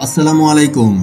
আসসালামু আলাইকুম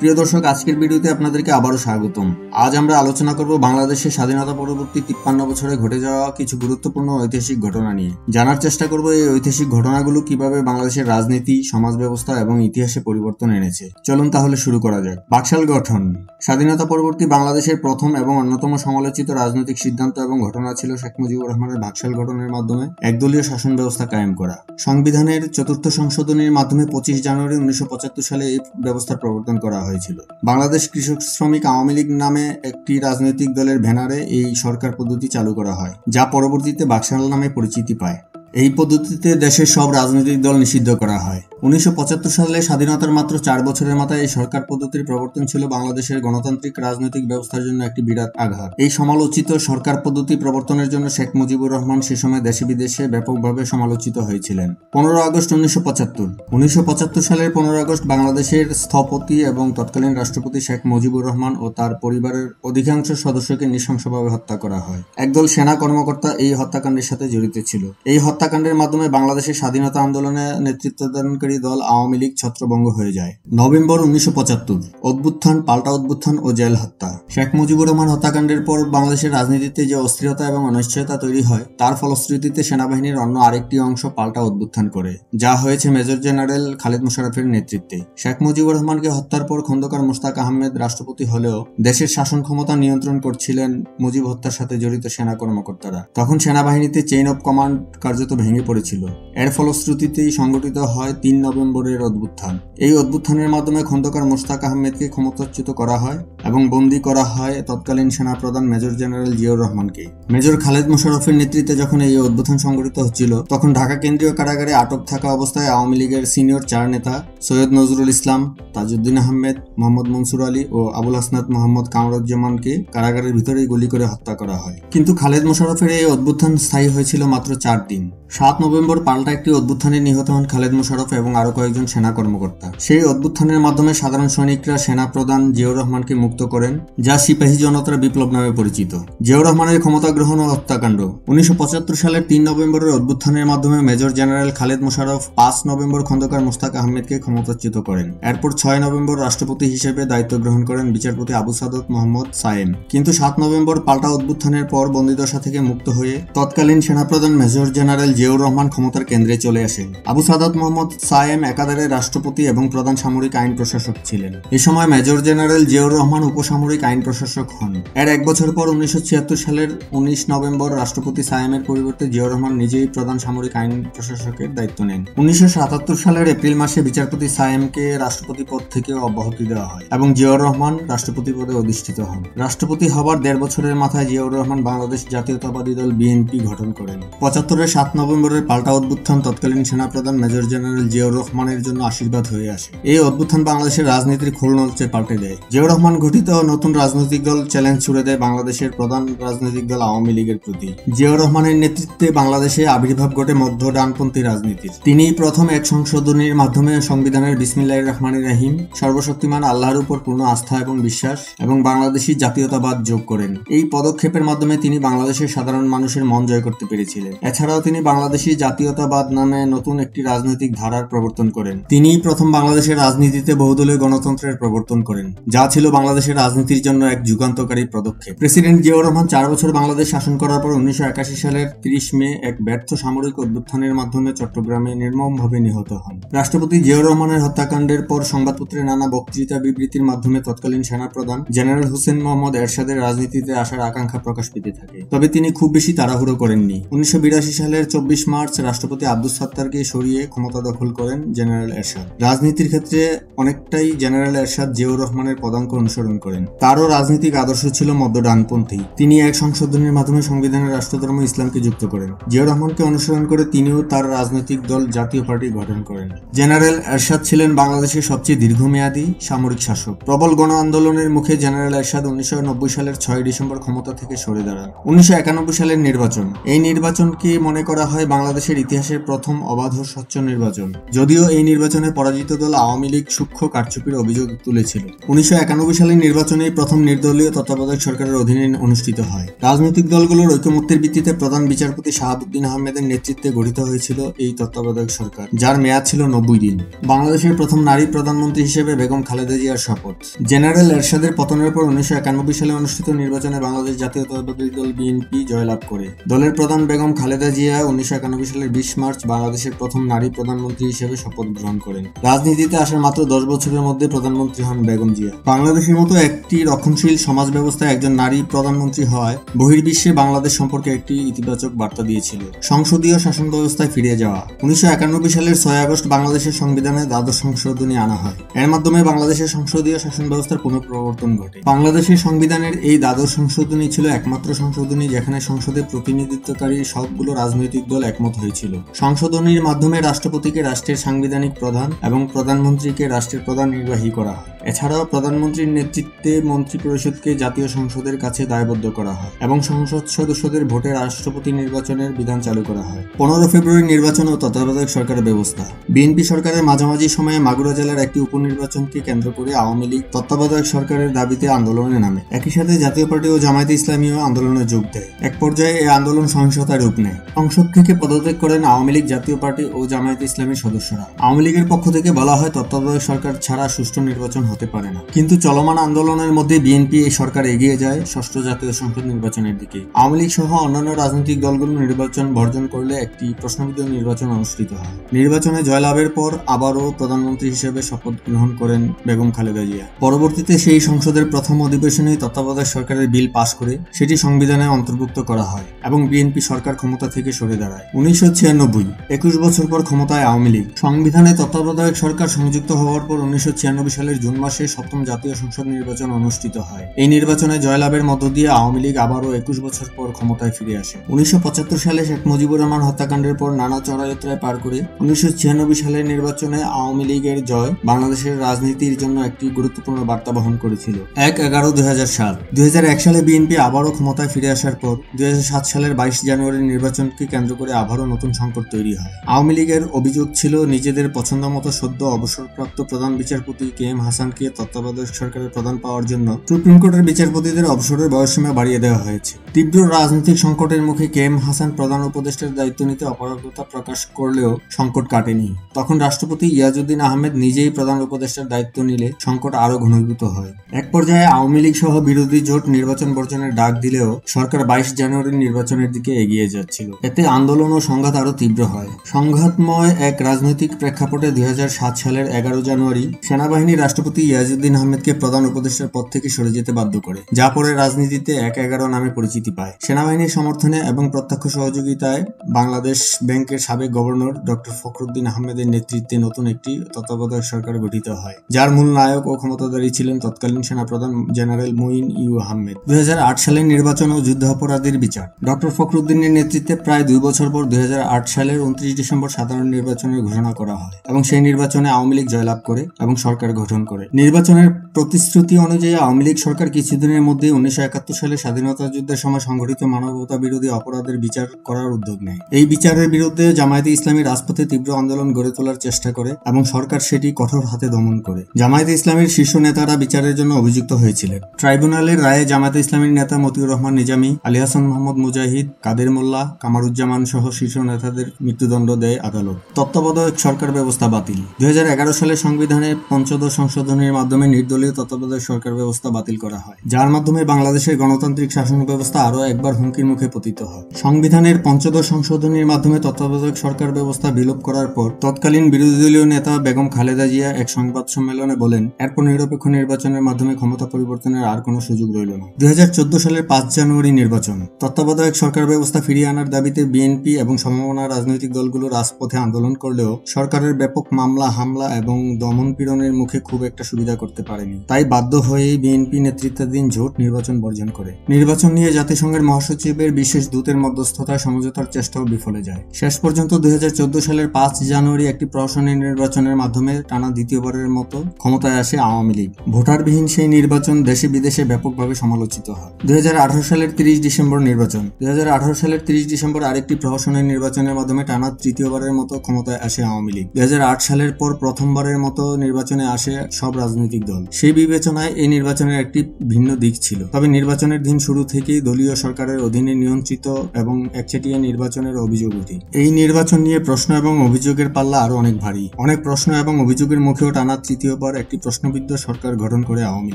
প্রিয় দর্শক, আজকের ভিডিওতে আপনাদেরকে আবারও স্বাগতম। আজ আমরা আলোচনা করব বাংলাদেশের স্বাধীনতা পরবর্তী 53 বছরে ঘটে যাওয়া কিছু গুরুত্বপূর্ণ ঐতিহাসিক ঘটনা নিয়ে। জানার চেষ্টা করব এই ঐতিহাসিক ঘটনাগুলো কিভাবে বাংলাদেশের রাজনীতি, সমাজ ব্যবস্থা এবং ইতিহাসে পরিবর্তন এনেছে। চলুন তাহলে শুরু করা যাক। বাকশাল গঠন। স্বাধীনতা পরবর্তী বাংলাদেশের প্রথম এবং অন্যতম সমালোচিত রাজনৈতিক সিদ্ধান্ত এবং ঘটনা ছিল শেখ মুজিবুর রহমানের বাকশাল গঠনের মাধ্যমে একদলীয় শাসন ব্যবস্থা কায়েম করা। সংবিধানের চতুর্থ সংশোধনীর মাধ্যমে 25 জানুয়ারি 1975 সালে এই ব্যবস্থার প্রবর্তন করা হয়েছিল। বাংলাদেশ কৃষক শ্রমিক আওয়ামী লীগ নামে একটি রাজনৈতিক দলের ব্যানারে এই সরকার পদ্ধতি চালু করা হয়, যা পরবর্তীতে বাকশাল নামে পরিচিতি পায়। এই পদ্ধতিতে দেশের সব রাজনৈতিক দল নিষিদ্ধ করা হয়। 1975 সালে স্বাধীনতার মাত্র 4 বছরের মাথায় এই সরকার পদ্ধতির প্রবর্তন ছিল বাংলাদেশের গণতান্ত্রিক রাজনৈতিক ব্যবস্থার জন্য একটি বিরাট আঘাত। এই সমালোচিত সরকার পদ্ধতি প্রবর্তনের জন্য শেখ মুজিবুর রহমান সে সময় দেশে বিদেশে ব্যাপকভাবে সমালোচিত হয়েছিলেন। 15 আগস্ট 1975 সালের 15 আগস্ট বাংলাদেশের স্থপতি এবং তৎকালীন রাষ্ট্রপতি শেখ মুজিবুর রহমান ও তার পরিবারের অধিকাংশ সদস্যকে নৃশংসভাবে হত্যা করা হয়। একদল সেনা কর্মকর্তা এই হত্যাকাণ্ডের সাথে জড়িত ছিল। এই হত্যাকাণ্ডের মাধ্যমে বাংলাদেশের স্বাধীনতা আন্দোলনে নেতৃত্বদানকারী দল আওয়ামী লীগ ছত্রভঙ্গ হয়ে যায়। নভেম্বর 1975 অভ্যুত্থান, পাল্টা অভ্যুত্থান ও জেল হত্যা। শেখ মুজিবুর রহমান হত্যাকাণ্ডের পর বাংলাদেশের রাজনীতিতে যে অস্থিরতা এবং অনিশ্চয়তা তৈরি হয়, তার ফলশ্রুতিতে সেনাবাহিনীর অন্য আরেকটি অংশ পাল্টা অভ্যুত্থান করে, যা হয়েছে মেজর জেনারেল খালেদ মোশাররফের নেতৃত্বে। শেখ মুজিবুর রহমানকে হত্যার পর খন্দকার মোশতাক আহমেদ রাষ্ট্রপতি হলেও দেশের শাসন ক্ষমতা নিয়ন্ত্রণ করছিলেন মুজিব হত্যার সাথে জড়িত সেনা কর্মকর্তারা। তখন সেনাবাহিনীতে চেইন অব কমান্ড কার্যত ভেঙে পড়েছিল। এর ফলশ্রুতিতেই সংগঠিত হয় 3 নভেম্বরের অভ্যুত্থান। এই অভ্যুত্থানের মাধ্যমে খন্দকার মোশতাক আহমেদকে ক্ষমতাচ্যুত করা হয় এবং বন্দী করা হয় তৎকালীন সেনাপ্রধান মেজর জেনারেল জিয়াউর রহমানকে। মেজর খালেদ মোশাররফের নেতৃত্বে যখন এই অভ্যুত্থান সংগঠিত হচ্ছিল, তখন ঢাকা কেন্দ্রীয় কারাগারে আটক থাকা অবস্থায় আওয়ামী লীগের সিনিয়র 4 নেতা সৈয়দ নজরুল ইসলাম, তাজউদ্দিন আহমেদ, মোহাম্মদ মনসুর আলী ও আবুল হাসনাত মোহাম্মদ কামরুজ্জামানকে কারাগারের ভিতরেই গুলি করে হত্যা করা হয়। কিন্তু খালেদ মোশাররফের এই অভ্যুত্থান স্থায়ী হয়েছিল মাত্র 4 দিন। 7 নভেম্বর পাল্টা একটি অভ্যুত্থানে নিহত হন খালেদ মোশাররফ এবং আরো কয়েকজন সেনা কর্মকর্তা। সেই অভ্যুত্থানের মাধ্যমে সাধারণ সৈনিকরা সেনা প্রধান জিয়াউর রহমানকে মুক্ত করেন, যা সিপাহী জনতার বিপ্লব নামে পরিচিত। জিয়াউর রহমানের ক্ষমতা গ্রহণ ও হত্যাকাণ্ড। 1975 সালের 3 নভেম্বরের অভ্যুত্থানের মাধ্যমে major general Khaled Musharraf 5 November Khondaker Mostaq আহমেদকে ক্ষমতাচ্যুত করেন। এরপর 6 নভেম্বর রাষ্ট্রপতি হিসেবে দায়িত্ব গ্রহণ করেন বিচারপতি আবু সাদত মোহাম্মদ সায়েম। কিন্তু 7 নভেম্বর পাল্টা অভ্যুত্থানের পর বন্দিদশা থেকে মুক্ত হয়ে তৎকালীন সেনাপ্রধান মেজর জেনারেল জিয়াউর রহমান ক্ষমতার কেন্দ্রে চলে আসেন। আবু সাদত মোহাম্মদ সায়েম একাধারে রাষ্ট্রপতি এবং প্রধান সামরিক আইন প্রশাসক ছিলেন। এ সময় মেজর জেনারেল জিয়াউর রহমান উপসামরিক আইন প্রশাসক হন। এর 1 বছর পর 1976 সালের 19 নভেম্বর রাষ্ট্রপতি সায়েমের পরিবর্তে জিয়াউর রহমান নিজেই প্রধান সামরিক আইন প্রশাসকের দায়িত্ব নেন। 1977 সালের এপ্রিল মাসে বিচারপতি সায়েমকে রাষ্ট্রপতি পদ থেকে অব্যাহতি দেওয়া হয় এবং জিয়াউর রহমান রাষ্ট্রপতি পদে অধিষ্ঠিত হন। রাষ্ট্রপতি হবার 1.5 বছরের মাথায় জিয়াউর রহমান বাংলাদেশ জাতীয়তাবাদী দল বিএনপি গঠন করেন। 75-এর 7 নভেম্বরের পাল্টা অভ্যুত্থান তৎকালীন সেনাপ্রধান মেজর জেনারেল জিয়াউর রহমানের জন্য আশীর্বাদ হয়ে আসে। এই অভ্যুত্থান বাংলাদেশের রাজনীতির খোলনলচে পাল্টে দেয়। জিয়াউর রহমান গঠিত নতুন রাজনৈতিক দল চ্যালেঞ্জ ছুড়ে দেয় বাংলাদেশের প্রধান রাজনৈতিক দল আওয়ামী লীগের প্রতি। জিয়াউর রহমানের নেতৃত্বে বাংলাদেশে আবির্ভাব ঘটে মধ্য ডানপন্থী রাজনীতির। তিনি প্রথম এক সংশোধনীর মাধ্যমে সংবিধানের বিসমিল্লাহির রহমানির রহিম, সর্বশক্তিমান আল্লাহর উপর পূর্ণ আস্থা এবং বিশ্বাস এবং বাংলাদেশী জাতীয়তাবাদ যোগ করেন। এই পদক্ষেপের মাধ্যমে তিনি বাংলাদেশের সাধারণ মানুষের মন জয় করতে পেরেছিলেন। এছাড়াও তিনি বাংলাদেশী জাতীয়তাবাদ নামে নতুন একটি রাজনৈতিক ধারার প্রবর্তন করেন। তিনি প্রথম বাংলাদেশের রাজনীতিতে বহুদলীয় গণতন্ত্রের প্রবর্তন করেন, যা ছিল বাংলাদেশের রাজনীতির জন্য এক যুগান্তকারী পদক্ষেপ। প্রেসিডেন্ট জিয়াউর রহমান 4 বছর বাংলাদেশ শাসন করার পর 1981 সালের 30 মে এক ব্যর্থ সামরিক অভ্যুত্থানের মাধ্যমে চট্টগ্রামে নির্মমভাবে নিহত হন। রাষ্ট্রপতি জিয়াউর রহমানের হত্যাকাণ্ডের পর সংবাদপত্রে নানা বক্তৃতা বিবৃতির মাধ্যমে তৎকালীন সেনাপ্রধান জেনারেল হোসেন মোহাম্মদ এরশাদের রাজনীতিতে আসার আকাঙ্ক্ষা প্রকাশ পেতে থাকে। তবে তিনি খুব বেশি তাড়াহুড়ো করেননি। 1982 সালের 24 মার্চ রাষ্ট্রপতি আব্দুস সাত্তারকে সরিয়ে ক্ষমতা দখল করেন জেনারেল এরশাদ। রাজনীতির ক্ষেত্রে অনেকটাই জেনারেল এরশাদ জিয়াউর রহমানের পদাঙ্ক অনুসরণ করেন। তারও রাজনৈতিক আদর্শ ছিল মধ্য ডানপন্থী। তিনি এক সংশোধনীর মাধ্যমে সংবিধানের রাষ্ট্রধর্ম ইসলামকে যুক্ত করেন। জিয়াউর রহমানকে অনুসরণ করে তিনিও তার রাজনৈতিক দল জাতীয় পার্টি গঠন করেন। জেনারেল এরশাদ ছিলেন বাংলাদেশের সবচেয়ে দীর্ঘমেয়াদী সামরিক শাসক। প্রবল গণ আন্দোলনের মুখে জেনারেল এরশাদ 1990 সালের 6 ডিসেম্বর ক্ষমতা থেকে সরে দাঁড়ান। 1991 সালের নির্বাচন। এই নির্বাচনকে মনে করা হয় হয় বাংলাদেশের ইতিহাসের প্রথম অবাধ ও স্বচ্ছ নির্বাচন। যদিও এই নির্বাচনে পরাজিত দল আওয়ামী লীগ সূক্ষ্ম কারচুপির অভিযোগ তুলেছিল। 1991 সালের নির্বাচনে প্রথম নির্দলীয় তত্ত্বাবধায়ক সরকারের অধীনে অনুষ্ঠিত হয়। রাজনৈতিক দলগুলোর ঐকমত্যের ভিত্তিতে প্রধান বিচারপতি শাহাবুদ্দিন আহমেদের নেতৃত্বে গঠিত হয়েছিল এই তত্ত্বাবধায়ক সরকার, যার মেয়াদ ছিল 90 দিন। বাংলাদেশের প্রথম নারী প্রধানমন্ত্রী হিসেবে বেগম খালেদা জিয়ার শপথ। জেনারেল এরশাদের পতনের পর 1991 সালে অনুষ্ঠিত নির্বাচনে বাংলাদেশ জাতীয়তাবাদী দল বিএনপি জয়লাভ করে। দলের প্রধান বেগম খালেদা জিয়া 1991 সালের 20 মার্চ বাংলাদেশের প্রথম নারী প্রধানমন্ত্রী হিসেবে শপথ গ্রহণ করেন। রাজনীতিতে আসার মাত্র 10 বছরের মধ্যে প্রধানমন্ত্রী হন বেগম জিয়া। বাংলাদেশের মতো একটি রক্ষণশীল সমাজ ব্যবস্থায় একজন নারী প্রধানমন্ত্রী হওয়ায় বহির্বিশ্বে বাংলাদেশ সম্পর্কে একটি ইতিবাচক বার্তা দিয়েছিল। সংসদীয় শাসন ব্যবস্থায় ফিরে যাওয়া। 1991 সালের 6 আগস্ট বাংলাদেশের সংবিধানে দ্বাদশ সংশোধনী আনা হয়। এর মাধ্যমে বাংলাদেশের সংসদীয় শাসন ব্যবস্থার পুনঃপ্রবর্তন ঘটে। বাংলাদেশের সংবিধানের এই দ্বাদশ সংশোধনী ছিল একমাত্র সংশোধনী যেখানে সংসদে প্রতিনিধিত্বকারী সবগুলো রাজনৈতিক দল একমত হয়েছিল। সংশোধনীর মাধ্যমে রাষ্ট্রপতিকে রাষ্ট্রের সাংবিধানিক প্রধান এবং প্রধানমন্ত্রীকে রাষ্ট্রের প্রধান নির্বাহী করা হয়। এছাড়াও প্রধানমন্ত্রীর নেতৃত্বে মন্ত্রিপরিষদকে জাতীয় সংসদের কাছে দায়বদ্ধ করা হয় এবং সংসদ সদস্যদের ভোটে রাষ্ট্রপতি নির্বাচনের বিধান চালু করা হয়। 15 ফেব্রুয়ারি নির্বাচন ও তত্ত্বাবধায়ক সরকারের ব্যবস্থা। বিএনপি সরকারের মাঝামাঝি সময়ে মাগুরা জেলার একটি উপনির্বাচনকে কেন্দ্র করে আওয়ামী লীগ তত্ত্বাবধায়ক সরকারের দাবিতে আন্দোলনে নামে। একই সাথে জাতীয় পার্টি ও জামায়াতে ইসলামীও আন্দোলনে যোগ দেয়। এক পর্যায়ে এই আন্দোলন সহিংসতার রূপ নেয়। সংসদ থেকে পদত্যাগ করেন আওয়ামী লীগ, জাতীয় পার্টি ও জামায়াতে ইসলামীর সদস্যরা। আওয়ামী লীগের পক্ষ থেকে বলা হয় তত্ত্বাবধায়ক সরকার ছাড়া সুষ্ঠু নির্বাচন হতে পারে না। কিন্তু চলমান আন্দোলনের মধ্যে বিএনপি এই সরকার এগিয়ে যায় ষষ্ঠ জাতীয় সংসদ নির্বাচনের দিকে। আওয়ামী লীগ সহ অন্যান্য রাজনৈতিক দলগুলো নির্বাচন বর্জন করলে একটি প্রশ্নবিদ্ধ নির্বাচন অনুষ্ঠিত হয়। নির্বাচনে জয়লাভের পর আবারও প্রধানমন্ত্রী হিসেবে শপথ গ্রহণ করেন বেগম খালেদা জিয়া। পরবর্তীতে সেই সংসদের প্রথম অধিবেশনে তত্ত্বাবধায়ক সরকারের বিল পাশ করে সেটি সংবিধানে অন্তর্ভুক্ত করা হয় এবং বিএনপি সরকার ক্ষমতা থেকে সরে দাঁড়ায়। 1996 21 বছর পর ক্ষমতায় আওয়ামী লীগ। সংবিধানে তত্ত্বাবধায়ক সরকার সংযুক্ত হওয়ার পর 1996 সালের জুন মাসে সপ্তম জাতীয় সংসদ নির্বাচন অনুষ্ঠিত হয়। এই নির্বাচনে জয়লাভের মধ্য দিয়ে আওয়ামী লীগ আবারও 21 বছর পর ক্ষমতায় ফিরে আসে। 1975 সালে শেখ মুজিবুর রহমান হত্যাকাণ্ডের পর নানা চড়াইউতরাই পার করে 1996 সালের নির্বাচনে আওয়ামী লীগের জয় বাংলাদেশের রাজনীতির জন্য একটি গুরুত্বপূর্ণ বার্তা বহন করেছিল। 1/11/2000 সাল। 2001 সালে বিএনপি আবারও ক্ষমতায় ফিরে আসার পর 2007 সালের 22 জানুয়ারির নির্বাচনকে কেন্দ্র করে আবারও নতুন সংকট তৈরি হয়। আওয়ামী লীগের অভিযোগ ছিল নিজেদের পছন্দ মতো সদ্য অবসরপ্রাপ্ত প্রধান বিচারপতি KM হাসানকে তত্ত্বাবধায়ক সরকারের প্রধান পাওয়ার জন্য সুপ্রিম কোর্টের বিচারপতিদের অবসরের বয়সসীমা বাড়িয়ে দেওয়া হয়েছে। তীব্র রাজনৈতিক সংকটের মুখে KM হাসান প্রধান উপদেষ্টার দায়িত্ব নিতে অপারগতা প্রকাশ করলেও সংকট কাটেনি। তখন রাষ্ট্রপতি ইয়াজউদ্দিন আহমেদ নিজেই প্রধান উপদেষ্টার দায়িত্ব নিলে সংকট আরো ঘনীভূত হয়। এক পর্যায়ে আওয়ামী লীগ সহ বিরোধী জোট নির্বাচন বর্জনের ডাক দিলেও সরকার 22 জানুয়ারির নির্বাচনের দিকে এগিয়ে যাচ্ছিল। এতে আন্দোলন ও সংঘাত আরো তীব্র হয়। সংঘাতময় এক রাজনৈতিক প্রেক্ষাপটে 2007 সালের 11 জানুয়ারি সেনাবাহিনী রাষ্ট্রপতি ইয়াজউদ্দিন আহমেদকে প্রধান উপদেষ্টার পদ থেকে সরে যেতে বাধ্য করে, যা পরে রাজনীতিতে 1/11 নামে পরিচিতি পায়। সেনাবাহিনীর সমর্থনে এবং প্রত্যক্ষ সহযোগিতায় বাংলাদেশ ব্যাংকের সাবেক গভর্নর ডক্টর ফখরুদ্দিন আহমেদের নেতৃত্বে নতুন একটি তত্ত্বাবধায়ক সরকার গঠিত হয়, যার মূল নায়ক ও ক্ষমতাধারী ছিলেন তৎকালীন সেনাপ্রধান জেনারেল মুইন ইউ আহমেদ। 2008 সালের নির্বাচন ও যুদ্ধাপরাধীর বিচার। ডক্টর ফখরুদ্দিনের নেতৃত্বে প্রায় 2 বছর পর 2008 সালের 29 ডিসেম্বর সাধারণ নির্বাচনের ঘোষণা করা হয় এবং সেই নির্বাচনে আওয়ামী লীগ জয়লাভ করে এবং সরকার গঠন করে। নির্বাচনের প্রতিশ্রুতি অনুযায়ী আওয়ামী লীগ সরকার কিছুদিনের মধ্যে 1971 সালে স্বাধীনতা যুদ্ধের সময় সংঘটিত মানবতা বিরোধী অপরাধের বিচার করার উদ্যোগ নেয়। এই বিচারের বিরুদ্ধে জামায়াতে ইসলামী রাজপথে তীব্র আন্দোলন গড়ে তোলার চেষ্টা করে এবং সরকার সেটি কঠোর হাতে দমন করে। জামায়াতে ইসলামীর শীর্ষ নেতারা বিচারের জন্য অভিযুক্ত হয়েছিলেন। ট্রাইব্যুনালের রায়ে জামায়াতে ইসলামীর নেতা মতিউর রহমান নিজামী, আলী হাসান মোহাম্মদ মুজাহিদ, কাদের মোল্লা, কামারুজ্জামান সহ শীর্ষ নেতাদের মৃত্যুদণ্ড দেয় আদালত। তত্ত্বাবধায়ক সরকার ব্যবস্থা বাতিল। 2011 সালের সংবিধানের পঞ্চদশ সংশোধনীর মাধ্যমে নির্দলীয় তত্ত্বাবধায়ক সরকার ব্যবস্থা বাতিল করা হয়, যার মাধ্যমে বাংলাদেশের গণতান্ত্রিক শাসন ব্যবস্থা আরও একবার হুমকির মুখে পতিত হয়। সংবিধানের পঞ্চদশ সংশোধনীর মাধ্যমে তত্ত্বাবধায়ক সরকার ব্যবস্থা বিলোপ করার পর তৎকালীন বিরোধী দলীয় নেতা বেগম খালেদা জিয়া এক সংবাদ সম্মেলনে বলেন, এরপর নিরপেক্ষ নির্বাচনের মাধ্যমে ক্ষমতা পরিবর্তনের আর কোনো সুযোগ রইল না। 2014 সালের 5 জানুয়ারি নির্বাচন। তত্ত্বাবধায়ক সরকার ব্যবস্থা ফিরিয়ে আনার দাবিতে বিএনপি এবং সমমনা রাজনৈতিক দলগুলো রাজপথে আন্দোলন করলেও সরকারের ব্যাপক মামলা, হামলা এবং দমন পীড়নের মুখে খুব একটা সুবিধা করতে পারেনি। তাই বাধ্য হয়েই বিএনপি নেতৃত্বাধীন জোট নির্বাচন বর্জন করে। নির্বাচন নিয়ে জাতিসংঘের মহাসচিবের বিশেষ দূতের মধ্যস্থতায় সমঝোতার চেষ্টাও বিফলে যায়। শেষ পর্যন্ত 2014 সালের 5 জানুয়ারি একটি প্রহসনী নির্বাচনের মাধ্যমে টানা দ্বিতীয়বারের মতো ক্ষমতায় আসে আওয়ামী লীগ। ভোটারবিহীন সেই নির্বাচন দেশে বিদেশে ব্যাপকভাবে সমালোচিত হয়। 2018 সালের 30 ডিসেম্বর নির্বাচন। 2018 সালের 30 ডিসেম্বর আরেকটি প্রহসনের নির্বাচনের মাধ্যমে টানা তৃতীয়বারের মতো ক্ষমতায় আসে আওয়ামী লীগ। 2008 সালের পর প্রথমবারের মতো নির্বাচনে আসে সব রাজনৈতিক দল। সেই বিবেচনায় এই নির্বাচনের একটি ভিন্ন দিক ছিল। তবে নির্বাচনের দিন শুরু থেকেই দলীয় সরকারের অধীনে নিয়ন্ত্রিত এবং একচেটিয়া নির্বাচনের অভিযোগ ওঠে। এই নির্বাচন নিয়ে প্রশ্ন এবং অভিযোগের পাল্লা আরো অনেক ভারী। অনেক প্রশ্ন এবং অভিযোগের মুখেও টানা তৃতীয়বার একটি প্রশ্নবিদ্ধ সরকার গঠন করে আওয়ামী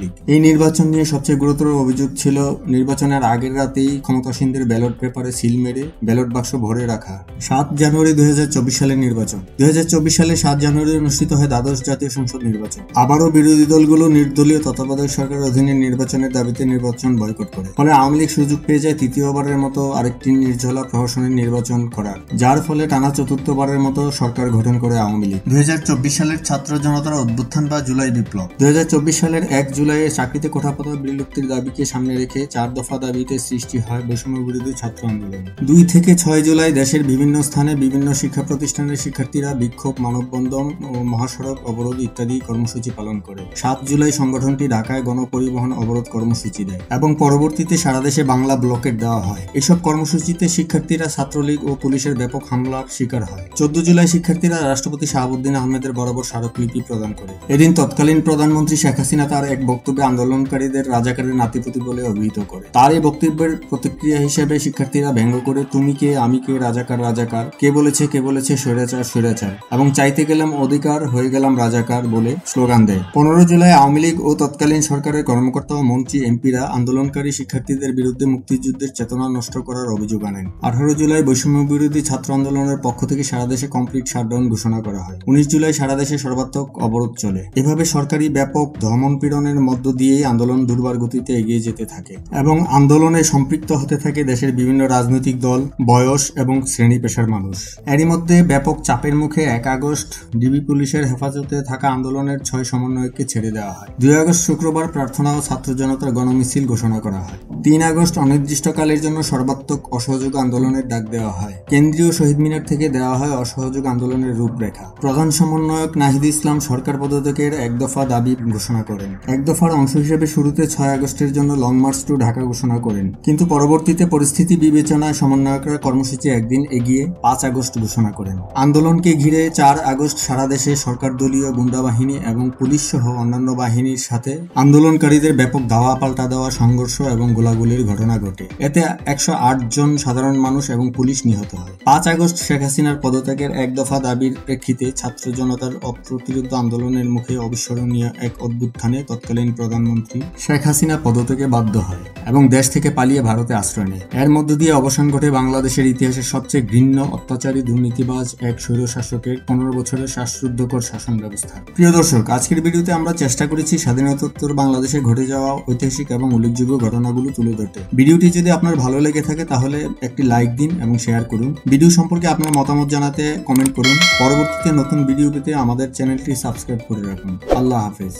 লীগ। এই নির্বাচন নিয়ে সবচেয়ে গুরুতর অভিযোগ ছিল নির্বাচনের আগের রাতেই ক্ষমতাসীনদের ব্যালট পেপারে সিল মেরে ব্যালট বাক্স ভরে রাখা। 7 জানুয়ারি 2024 সালের নির্বাচন। 2024 সালে 7 জানুয়ারি অনুষ্ঠিত হয় দ্বাদশ জাতীয় সংসদ নির্বাচন। আবারও বিরোধী দলগুলো নির্দলীয় তত্ত্বাবধায়ক সরকারের অধীনে নির্বাচনের দাবিতে নির্বাচন বয়কট করে। ফলে আওয়ামী লীগ সুযোগ পেয়ে যায় তৃতীয়বারের মতো আরেকটি নির্ঝলা প্রহসনের নির্বাচন করার, যার ফলে টানা চতুর্থবারের মতো সরকার গঠন করে আওয়ামী লীগ। 2024 সালের ছাত্র জনতার অভ্যুত্থান বা জুলাই বিপ্লব। 2024 সালের 1 জুলাইয়ে চাকরিতে কোঠাপত্র বিলুপ্তির দাবিকে সামনে রেখে 4 দফা দাবিতে সৃষ্টি হয় বৈষম্য বিরোধী ছাত্র আন্দোলন। 2 থেকে 6 জুলাই দেশের বিভিন্ন স্থানে বিভিন্ন শিক্ষা প্রতিষ্ঠানের শিক্ষার্থীরা বিক্ষোভ, মানববন্ধন ও মহাসড়ক অবরোধ ইত্যাদি কর্মসূচি পালন করে। 7 জুলাই সংগঠনটি ঢাকায় গণপরিবহন অবরোধ কর্মসূচি দেয় এবং পরবর্তীতে সারা দেশে বাংলা ব্লকেট দেওয়া হয়। এসব কর্মসূচিতে শিক্ষার্থীরা ছাত্রলীগ ও পুলিশের ব্যাপক হামলার শিকার হয়। 14 জুলাই শিক্ষার্থীরা রাষ্ট্রপতি শাহাবুদ্দিন আহমেদের বরাবর স্মারকলিপি প্রদান করে। এদিন তৎকালীন প্রধানমন্ত্রী শেখ হাসিনা তার এক বক্তব্যে আন্দোলনকারীদের রাজাকারের নাতিপুতি বলে অভিহিত করে। তার এই বক্তব্যের প্রতিক্রিয়া হিসেবে শিক্ষার্থীরা ব্যঙ্গ করে তুমি কে, আমি কে, রাজাকার রাজাকার, কে বলেছে স্বৈরাচার স্বৈরাচার এবং চাইতে গেলাম অধিকার, হয়ে গেলাম রাজাকার বলে স্লোগান দেয়। 15 জুলাই আওয়ামী লীগ ও তৎকালীন সরকারের কর্মকর্তা ও মন্ত্রী, এমপিরা আন্দোলনকারী শিক্ষার্থীদের বিরুদ্ধে মুক্তিযুদ্ধের চেতনা নষ্ট করার অভিযোগ আনেন। 18 জুলাই বৈষম্য বিরোধী ছাত্র আন্দোলনের পক্ষ থেকে সারা দেশে কমপ্লিট শাটডাউন ঘোষণা করা হয়। 19 জুলাই সারা দেশে সর্বাত্মক অবরোধ চলে। এভাবে সরকারি ব্যাপক দমন পীড়নের মধ্য দিয়েই আন্দোলন দুর্বার গতিতে এগিয়ে যেতে থাকে এবং আন্দোলনে সম্পৃক্ত হতে থাকে দেশের বিভিন্ন রাজনৈতিক দল, বয়স এবং শ্রেণী পেশার মানুষ। এরই মধ্যে ব্যাপক চাপের মুখে 1 আগস্ট ডিবি পুলিশের হেফাজতে থাকা আন্দোলনের 6 সমন্বয়ককে ছেড়ে দেওয়া হয়। 2 আগস্ট শুক্রবার প্রার্থনা ও ছাত্র জনতার গণমিছিল ঘোষণা করা হয়। 3 আগস্ট অনির্দিষ্টকালের জন্য সর্বাত্মক অসহযোগ আন্দোলনের ডাক দেওয়া হয়। কেন্দ্রীয় শহীদ মিনার থেকে দেওয়া হয় অসহযোগ আন্দোলনের রূপরেখা। প্রধান সমন্বয়ক নাহিদ ইসলাম সরকার পদত্যাগের 1 দফা দাবি ঘোষণা করেন। 1 দফার অংশ হিসেবে শুরুতে 6 আগস্টের জন্য লং মার্চ টু ঢাকা ঘোষণা করেন, কিন্তু পরবর্তীতে পরিস্থিতি বিবেচনায় সমন্বয়করা কর্মসূচি একদিন এগিয়ে 5 আগস্ট ঘোষণা করেন। আন্দোলনকে ঘিরে 4 আগস্ট সারা দেশে সরকার দলীয় গুন্ডা বাহিনী এবং পুলিশ সহ অন্যান্য বাহিনীর সাথে আন্দোলনকারীদের ব্যাপক ধাওয়া পাল্টা দেওয়া, সংঘর্ষ এবং গোলাগুলির ঘটনা ঘটে। এতে 108 জন সাধারণ মানুষ এবং পুলিশ নিহত হয়। 5 আগস্ট শেখ হাসিনার পদত্যাগের 1 দফা দাবির প্রেক্ষিতে ছাত্র জনতার অপ্রতিরোধ আন্দোলনের মুখে অবিস্মরণীয় এক অভ্যুত্থানে তৎকালীন প্রধানমন্ত্রী শেখ হাসিনা পদত্যাগে বাধ্য হয় এবং দেশ থেকে পালিয়ে ভারতে আশ্রয় নেয়। এর মধ্য দিয়ে অবসান ঘটে বাংলাদেশের ইতিহাসের সবচেয়ে ঘৃণ্য, অত্যাচারী, দুর্নীতিবাজ এক স্বৈরশাসকের 15 বছরের শ্বাসরুদ্ধকর শাসন ব্যবস্থা। প্রিয় দর্শক, আজকের ভিডিওতে আমরা চেষ্টা করেছি স্বাধীনতোত্তর বাংলাদেশে ঘটে যাওয়া ঐতিহাসিক এবং উল্লেখযোগ্য ঘটনাগুলো তুলে ধরতে। ভিডিওটি যদি আপনার ভালো লেগে থাকে তাহলে একটি লাইক দিন এবং শেয়ার করুন। ভিডিও সম্পর্কে আপনার মতামত জানাতে কমেন্ট করুন। পরবর্তীতে নতুন ভিডিও পেতে আমাদের চ্যানেলটি সাবস্ক্রাইব করে রাখুন। আল্লাহ হাফেজ।